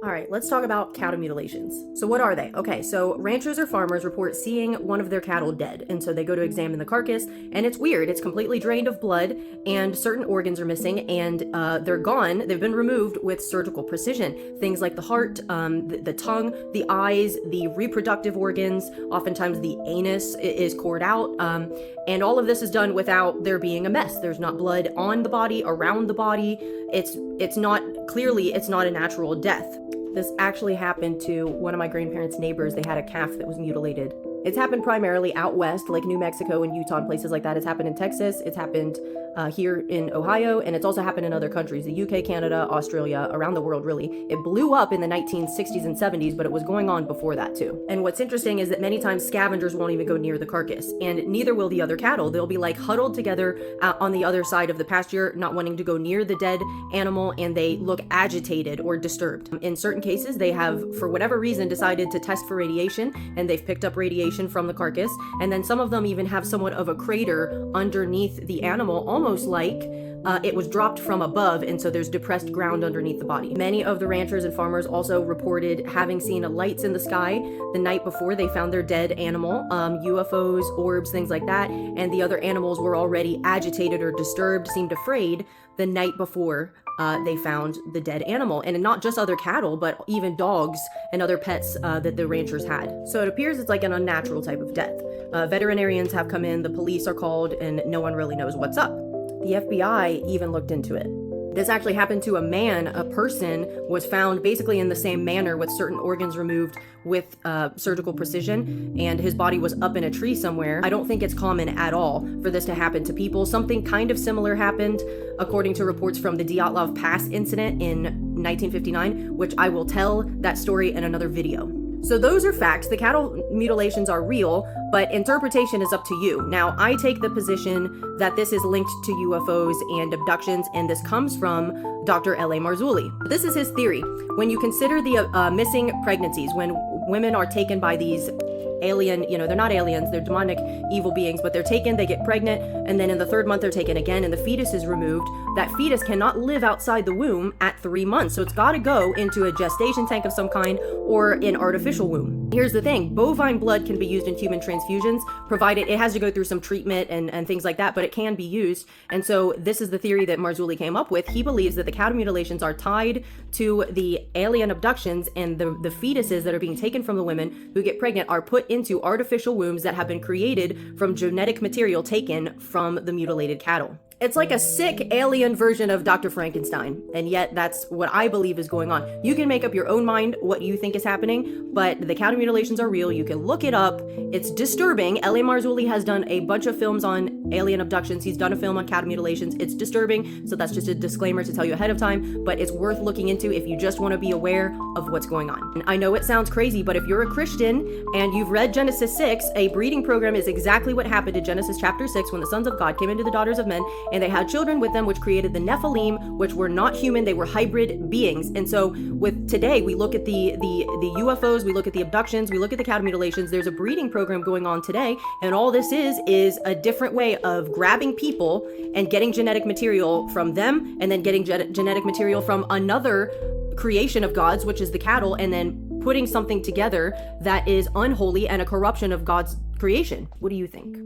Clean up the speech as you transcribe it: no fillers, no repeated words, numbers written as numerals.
All right, let's talk about cattle mutilations. So what are they? Okay, so ranchers or farmers report seeing one of their cattle dead, and so they go to examine the carcass, and it's weird. It's completely drained of blood, and certain organs are missing, and they're gone. They've been removed with surgical precision. Things like the heart, the tongue, the eyes, the reproductive organs, oftentimes the anus is cored out, and all of this is done without there being a mess. There's not blood on the body, around the body. It's not a natural death. This actually happened to one of my grandparents' neighbors. They had a calf that was mutilated. It's happened primarily out west, like New Mexico and Utah and places like that. It's happened in Texas. It's happened here in Ohio, and it's also happened in other countries, the UK, Canada, Australia, around the world, really. It blew up in the 1960s and 70s, but it was going on before that too. And what's interesting is that many times scavengers won't even go near the carcass, and neither will the other cattle. They'll be like huddled together on the other side of the pasture, not wanting to go near the dead animal, and they look agitated or disturbed. In certain cases, they have, for whatever reason, decided to test for radiation, and they've picked up radiation from the carcass, and then some of them even have somewhat of a crater underneath the animal, almost like it was dropped from above, and so there's depressed ground underneath the body. Many of the ranchers and farmers also reported having seen lights in the sky the night before they found their dead animal, UFOs, orbs, things like that, and the other animals were already agitated or disturbed, seemed afraid the night before they found the dead animal. And not just other cattle, but even dogs and other pets that the ranchers had. So it appears it's like an unnatural type of death. Veterinarians have come in, the police are called, and no one really knows what's up. The FBI even looked into it. This actually happened to a man. A person was found basically in the same manner with certain organs removed with surgical precision, and his body was up in a tree somewhere. I don't think it's common at all for this to happen to people. Something kind of similar happened according to reports from the Dyatlov Pass incident in 1959, which I will tell that story in another video. So those are facts. The cattle mutilations are real, but interpretation is up to you. Now, I take the position that this is linked to UFOs and abductions, and this comes from Dr. L.A. Marzulli. This is his theory. When you consider the missing pregnancies, when women are taken by these alien, they're not aliens, they're demonic evil beings, but they're taken, they get pregnant, and then in the third month they're taken again, and the fetus is removed. That fetus cannot live outside the womb at 3 months, so it's got to go into a gestation tank of some kind or an artificial womb. Here's the thing, bovine blood can be used in human transfusions, provided it has to go through some treatment and things like that, but it can be used. And so this is the theory that Marzulli came up with. He believes that the cattle mutilations are tied to the alien abductions, and the fetuses that are being taken from the women who get pregnant are put into artificial wombs that have been created from genetic material taken from the mutilated cattle. It's like a sick alien version of Dr. Frankenstein, and yet that's what I believe is going on. You can make up your own mind what you think is happening, but the cattle mutilations are real. You can look it up. It's disturbing. L.A. Marzulli has done a bunch of films on alien abductions. He's done a film on cattle mutilations. It's disturbing, so that's just a disclaimer to tell you ahead of time, but it's worth looking into if you just want to be aware of what's going on. And I know it sounds crazy, but if you're a Christian and you've read Genesis 6, a breeding program is exactly what happened in Genesis chapter 6 when the sons of God came into the daughters of men, and they had children with them, which created the Nephilim, which were not human, they were hybrid beings. And so with today, we look at the UFOs, we look at the abductions, we look at the cattle mutilations. There's a breeding program going on today, and all this is a different way of grabbing people and getting genetic material from them, and then getting genetic material from another creation of God's, which is the cattle, and then putting something together that is unholy and a corruption of God's creation. What do you think?